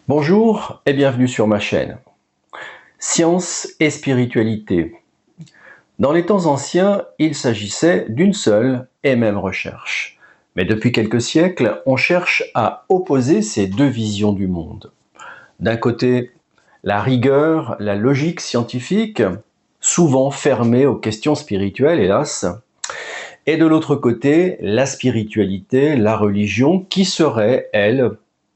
Bonjour et bienvenue sur ma chaîne. Science et spiritualité. Dans les temps anciens, il s'agissait d'une seule et même recherche. Mais depuis quelques siècles, on cherche à opposer ces deux visions du monde. D'un côté, la rigueur, la logique scientifique, souvent fermée aux questions spirituelles, hélas. Et de l'autre côté, la spiritualité, la religion, qui serait, elle,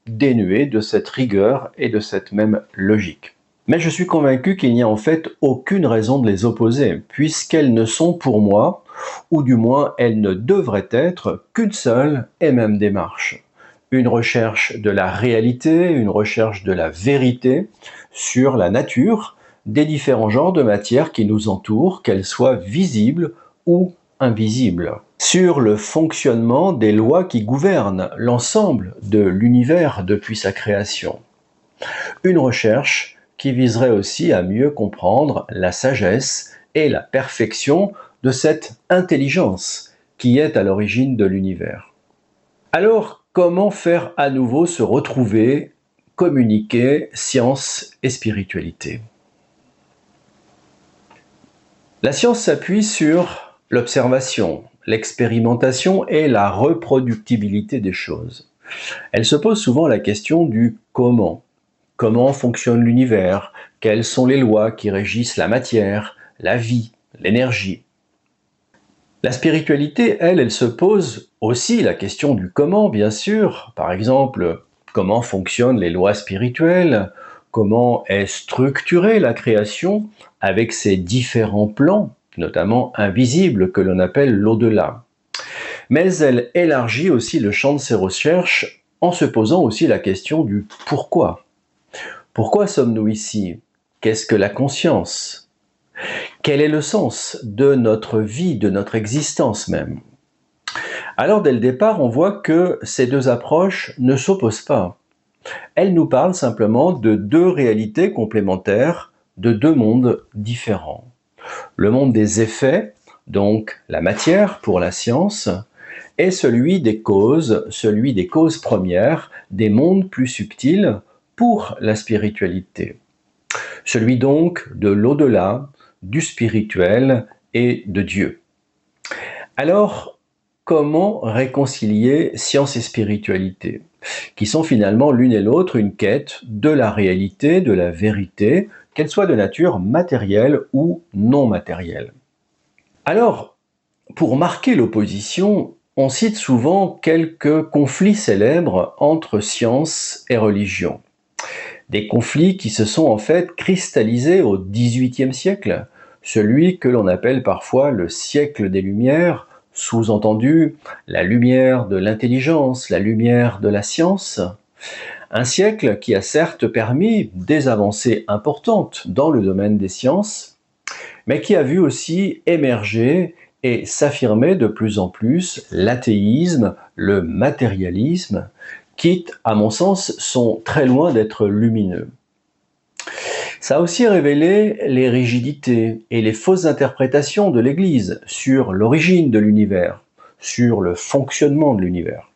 dénuée de cette rigueur et de cette même logique. Mais je suis convaincu qu'il n'y a en fait aucune raison de les opposer, puisqu'elles ne sont pour moi, ou du moins elles ne devraient être, qu'une seule et même démarche. Une recherche de la réalité, une recherche de la vérité sur la nature des différents genres de matière qui nous entourent, qu'elles soient visibles ou invisibles, sur le fonctionnement des lois qui gouvernent l'ensemble de l'univers depuis sa création. Une recherche qui viserait aussi à mieux comprendre la sagesse et la perfection de cette intelligence qui est à l'origine de l'univers. Alors, comment faire à nouveau se retrouver, communiquer science et spiritualité? La science s'appuie sur l'observation, l'expérimentation et la reproductibilité des choses. Elle se pose souvent la question du comment. Comment fonctionne l'univers? Quelles sont les lois qui régissent la matière, la vie, l'énergie? La spiritualité, elle se pose aussi la question du comment, bien sûr. Par exemple, comment fonctionnent les lois spirituelles? Comment est structurée la création avec ses différents plans, notamment invisibles, que l'on appelle l'au-delà? Mais elle élargit aussi le champ de ses recherches en se posant aussi la question du pourquoi. Pourquoi sommes-nous ici? Qu'est-ce que la conscience? Quel est le sens de notre vie, de notre existence même? Alors dès le départ, on voit que ces deux approches ne s'opposent pas. Elles nous parlent simplement de deux réalités complémentaires, de deux mondes différents. Le monde des effets, donc la matière pour la science, et celui des causes premières, des mondes plus subtils pour la spiritualité. Celui donc de l'au-delà, du spirituel et de Dieu. Alors, comment réconcilier science et spiritualité, qui sont finalement l'une et l'autre une quête de la réalité, de la vérité, qu'elle soit de nature matérielle ou non matérielle? Alors, pour marquer l'opposition, on cite souvent quelques conflits célèbres entre science et religion. Des conflits qui se sont en fait cristallisés au XVIIIe siècle, celui que l'on appelle parfois le siècle des Lumières, sous-entendu la lumière de l'intelligence, la lumière de la science. Un siècle qui a certes permis des avancées importantes dans le domaine des sciences, mais qui a vu aussi émerger et s'affirmer de plus en plus l'athéisme, le matérialisme, qui, à mon sens, sont très loin d'être lumineux. Ça a aussi révélé les rigidités et les fausses interprétations de l'Église sur l'origine de l'univers, sur le fonctionnement de l'univers.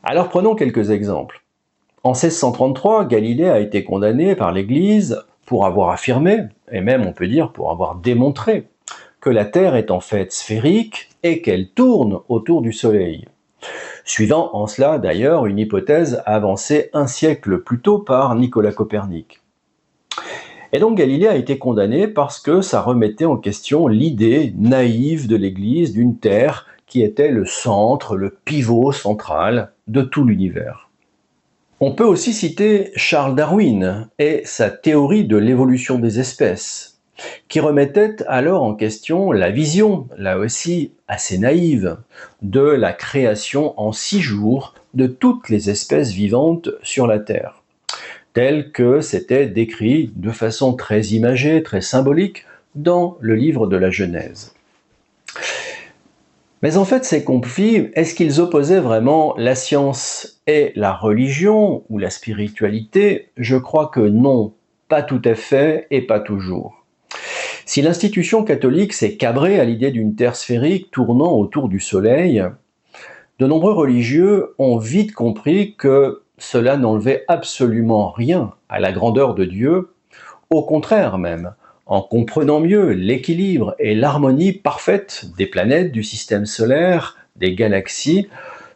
Alors prenons quelques exemples. En 1633, Galilée a été condamné par l'Église pour avoir affirmé, et même on peut dire pour avoir démontré, que la Terre est en fait sphérique et qu'elle tourne autour du Soleil. Suivant en cela d'ailleurs une hypothèse avancée un siècle plus tôt par Nicolas Copernic. Et donc Galilée a été condamné parce que ça remettait en question l'idée naïve de l'Église d'une Terre qui était le centre, le pivot central de tout l'univers. On peut aussi citer Charles Darwin et sa théorie de l'évolution des espèces, qui remettait alors en question la vision, là aussi assez naïve, de la création en 6 jours de toutes les espèces vivantes sur la Terre, tel que c'était décrit de façon très imagée, très symbolique, dans le livre de la Genèse. Mais en fait, ces conflits, est-ce qu'ils opposaient vraiment la science et la religion ou la spiritualité? Je crois que non, pas tout à fait et pas toujours. Si l'institution catholique s'est cabrée à l'idée d'une Terre sphérique tournant autour du Soleil, de nombreux religieux ont vite compris que cela n'enlevait absolument rien à la grandeur de Dieu, au contraire même, en comprenant mieux l'équilibre et l'harmonie parfaite des planètes, du système solaire, des galaxies,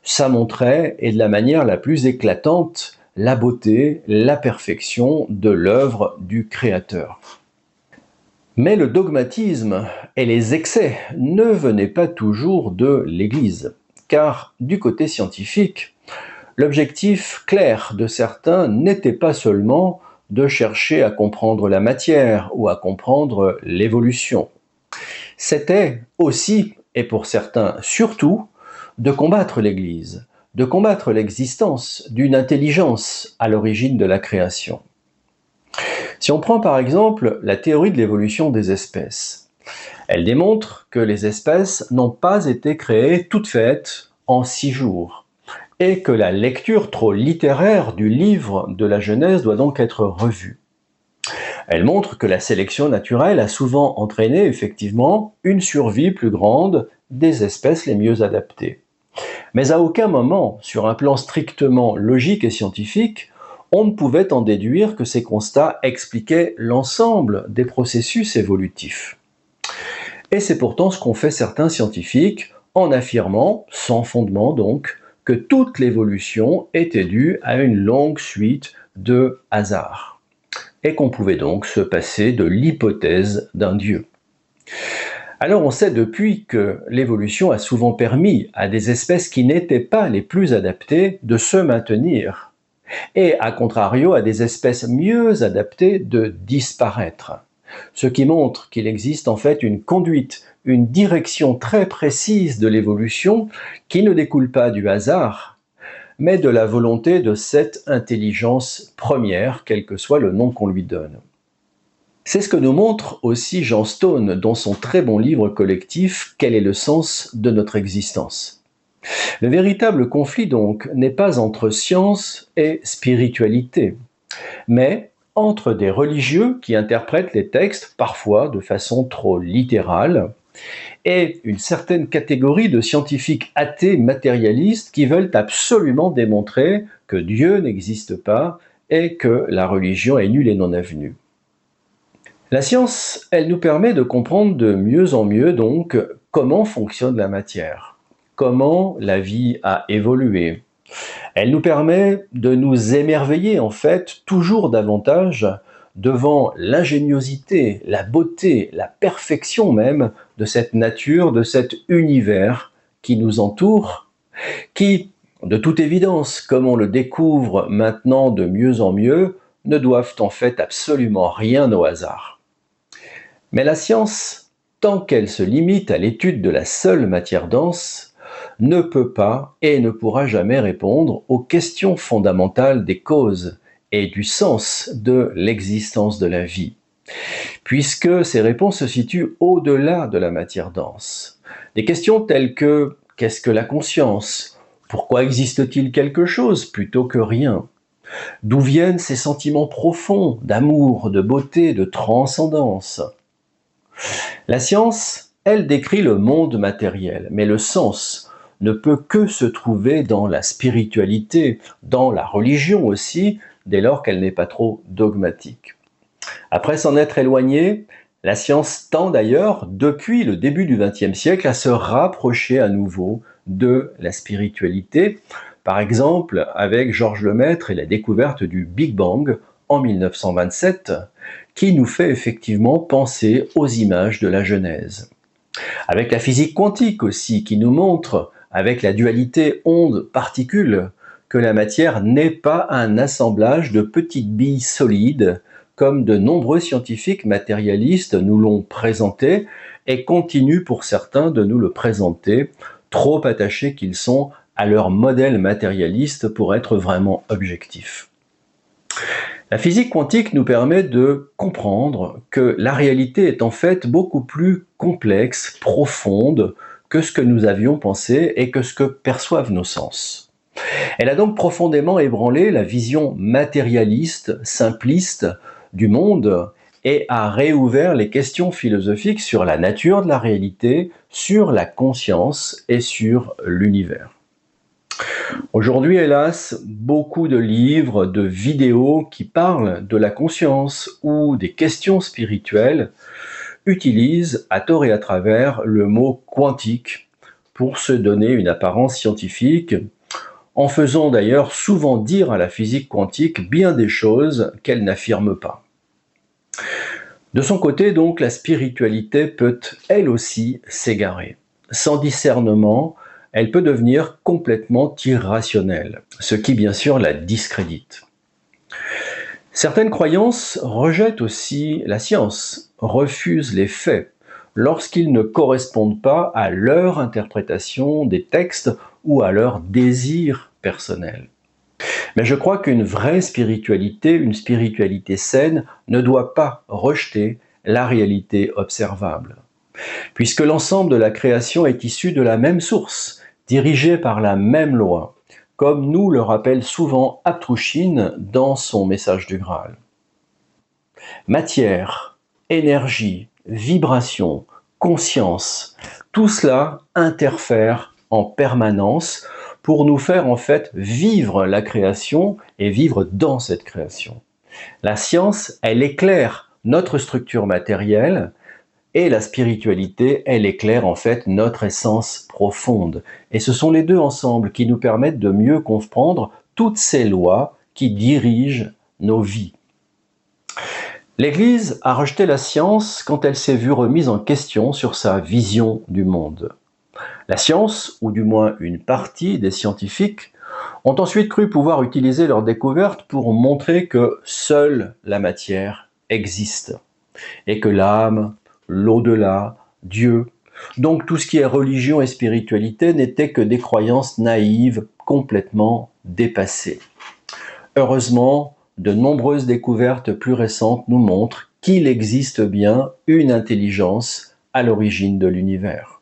ça montrait, et de la manière la plus éclatante, la beauté, la perfection de l'œuvre du Créateur. Mais le dogmatisme et les excès ne venaient pas toujours de l'Église, car du côté scientifique, l'objectif clair de certains n'était pas seulement de chercher à comprendre la matière ou à comprendre l'évolution. C'était aussi, et pour certains surtout, de combattre l'Église, de combattre l'existence d'une intelligence à l'origine de la création. Si on prend par exemple la théorie de l'évolution des espèces, elle démontre que les espèces n'ont pas été créées toutes faites en 6 jours, et que la lecture trop littéraire du livre de la Genèse doit donc être revue. Elle montre que la sélection naturelle a souvent entraîné effectivement une survie plus grande des espèces les mieux adaptées. Mais à aucun moment, sur un plan strictement logique et scientifique, on ne pouvait en déduire que ces constats expliquaient l'ensemble des processus évolutifs. Et c'est pourtant ce qu'ont fait certains scientifiques en affirmant, sans fondement donc, que toute l'évolution était due à une longue suite de hasards, et qu'on pouvait donc se passer de l'hypothèse d'un Dieu. Alors on sait depuis que l'évolution a souvent permis à des espèces qui n'étaient pas les plus adaptées de se maintenir, et à contrario à des espèces mieux adaptées de disparaître. Ce qui montre qu'il existe en fait une conduite, une direction très précise de l'évolution qui ne découle pas du hasard, mais de la volonté de cette intelligence première, quel que soit le nom qu'on lui donne. C'est ce que nous montre aussi Jean Stone dans son très bon livre collectif « Quel est le sens de notre existence ?» Le véritable conflit donc n'est pas entre science et spiritualité, mais entre des religieux qui interprètent les textes parfois de façon trop littérale et une certaine catégorie de scientifiques athées matérialistes qui veulent absolument démontrer que Dieu n'existe pas et que la religion est nulle et non avenue. La science, elle nous permet de comprendre de mieux en mieux donc comment fonctionne la matière, comment la vie a évolué. Elle nous permet de nous émerveiller en fait toujours davantage devant l'ingéniosité, la beauté, la perfection même de cette nature, de cet univers qui nous entoure, qui, de toute évidence, comme on le découvre maintenant de mieux en mieux, ne doivent en fait absolument rien au hasard. Mais la science, tant qu'elle se limite à l'étude de la seule matière dense, ne peut pas et ne pourra jamais répondre aux questions fondamentales des causes et du sens de l'existence de la vie, puisque ces réponses se situent au-delà de la matière dense. Des questions telles que « qu'est-ce que la conscience ? Pourquoi existe-t-il quelque chose plutôt que rien ? D'où viennent ces sentiments profonds d'amour, de beauté, de transcendance ?» La science, elle décrit le monde matériel, mais le sens ne peut que se trouver dans la spiritualité, dans la religion aussi, dès lors qu'elle n'est pas trop dogmatique. Après s'en être éloignée, la science tend d'ailleurs, depuis le début du XXe siècle, à se rapprocher à nouveau de la spiritualité, par exemple avec Georges Lemaître et la découverte du Big Bang en 1927, qui nous fait effectivement penser aux images de la Genèse. Avec la physique quantique aussi, qui nous montre, avec la dualité onde-particule, que la matière n'est pas un assemblage de petites billes solides, comme de nombreux scientifiques matérialistes nous l'ont présenté et continuent pour certains de nous le présenter, trop attachés qu'ils sont à leur modèle matérialiste pour être vraiment objectifs. La physique quantique nous permet de comprendre que la réalité est en fait beaucoup plus complexe, profonde que ce que nous avions pensé et que ce que perçoivent nos sens. Elle a donc profondément ébranlé la vision matérialiste, simpliste du monde et a réouvert les questions philosophiques sur la nature de la réalité, sur la conscience et sur l'univers. Aujourd'hui, hélas, beaucoup de livres, de vidéos qui parlent de la conscience ou des questions spirituelles utilisent à tort et à travers le mot quantique pour se donner une apparence scientifique, en faisant d'ailleurs souvent dire à la physique quantique bien des choses qu'elle n'affirme pas. De son côté, donc, la spiritualité peut elle aussi s'égarer. Sans discernement, elle peut devenir complètement irrationnelle, ce qui bien sûr la discrédite. Certaines croyances rejettent aussi la science, refusent les faits, lorsqu'ils ne correspondent pas à leur interprétation des textes ou à leur désir personnel. Mais je crois qu'une vraie spiritualité, une spiritualité saine, ne doit pas rejeter la réalité observable. Puisque l'ensemble de la création est issu de la même source, dirigée par la même loi, comme nous le rappelle souvent Aptrouchine dans son message du Graal. Matière, énergie, vibration, conscience, tout cela interfère en permanence pour nous faire en fait vivre la création et vivre dans cette création. La science, elle éclaire notre structure matérielle et la spiritualité, elle éclaire en fait notre essence profonde. Et ce sont les deux ensemble qui nous permettent de mieux comprendre toutes ces lois qui dirigent nos vies. L'Église a rejeté la science quand elle s'est vue remise en question sur sa vision du monde. La science, ou du moins une partie des scientifiques, ont ensuite cru pouvoir utiliser leurs découvertes pour montrer que seule la matière existe, et que l'âme, l'au-delà, Dieu, donc tout ce qui est religion et spiritualité n'était que des croyances naïves, complètement dépassées. Heureusement, de nombreuses découvertes plus récentes nous montrent qu'il existe bien une intelligence à l'origine de l'univers.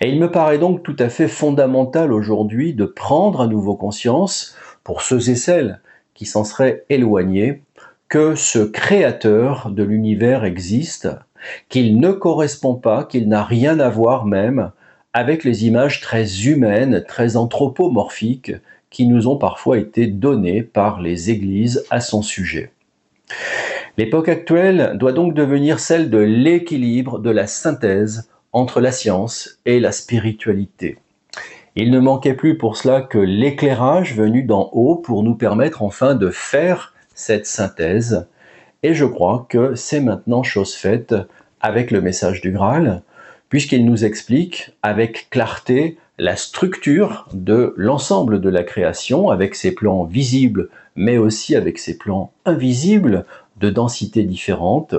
Et il me paraît donc tout à fait fondamental aujourd'hui de prendre à nouveau conscience, pour ceux et celles qui s'en seraient éloignés, que ce créateur de l'univers existe, qu'il ne correspond pas, qu'il n'a rien à voir même avec les images très humaines, très anthropomorphiques qui nous ont parfois été données par les églises à son sujet. L'époque actuelle doit donc devenir celle de l'équilibre, de la synthèse entre la science et la spiritualité. Il ne manquait plus pour cela que l'éclairage venu d'en haut pour nous permettre enfin de faire cette synthèse. Et je crois que c'est maintenant chose faite avec le message du Graal, puisqu'il nous explique avec clarté la structure de l'ensemble de la création, avec ses plans visibles, mais aussi avec ses plans invisibles de densités différentes,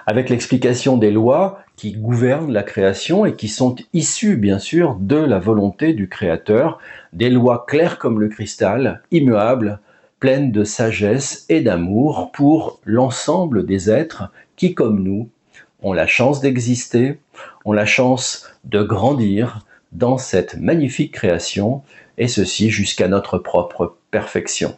avec l'explication des lois qui gouvernent la création et qui sont issues bien sûr de la volonté du Créateur, des lois claires comme le cristal, immuables, pleines de sagesse et d'amour pour l'ensemble des êtres qui, comme nous, ont la chance d'exister, ont la chance de grandir dans cette magnifique création, et ceci jusqu'à notre propre perfection.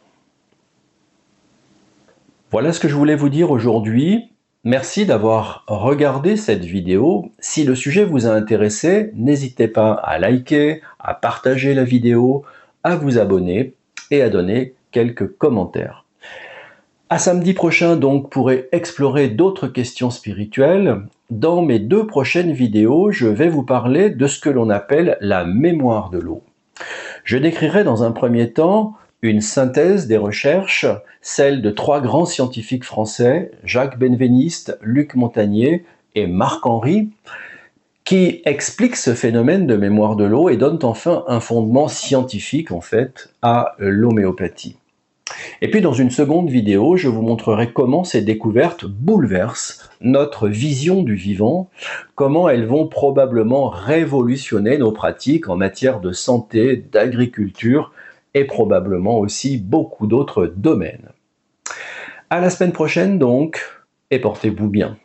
Voilà ce que je voulais vous dire aujourd'hui. Merci d'avoir regardé cette vidéo. Si le sujet vous a intéressé, n'hésitez pas à liker, à partager la vidéo, à vous abonner et à donner quelques commentaires. À samedi prochain donc pour explorer d'autres questions spirituelles. Dans mes 2 prochaines vidéos, je vais vous parler de ce que l'on appelle la mémoire de l'eau. Je décrirai dans un premier temps une synthèse des recherches, celle de 3 grands scientifiques français, Jacques Benveniste, Luc Montagnier et Marc Henry, qui expliquent ce phénomène de mémoire de l'eau et donnent enfin un fondement scientifique en fait à l'homéopathie. Et puis dans une seconde vidéo, je vous montrerai comment ces découvertes bouleversent notre vision du vivant, comment elles vont probablement révolutionner nos pratiques en matière de santé, d'agriculture et probablement aussi beaucoup d'autres domaines. À la semaine prochaine donc, et portez-vous bien.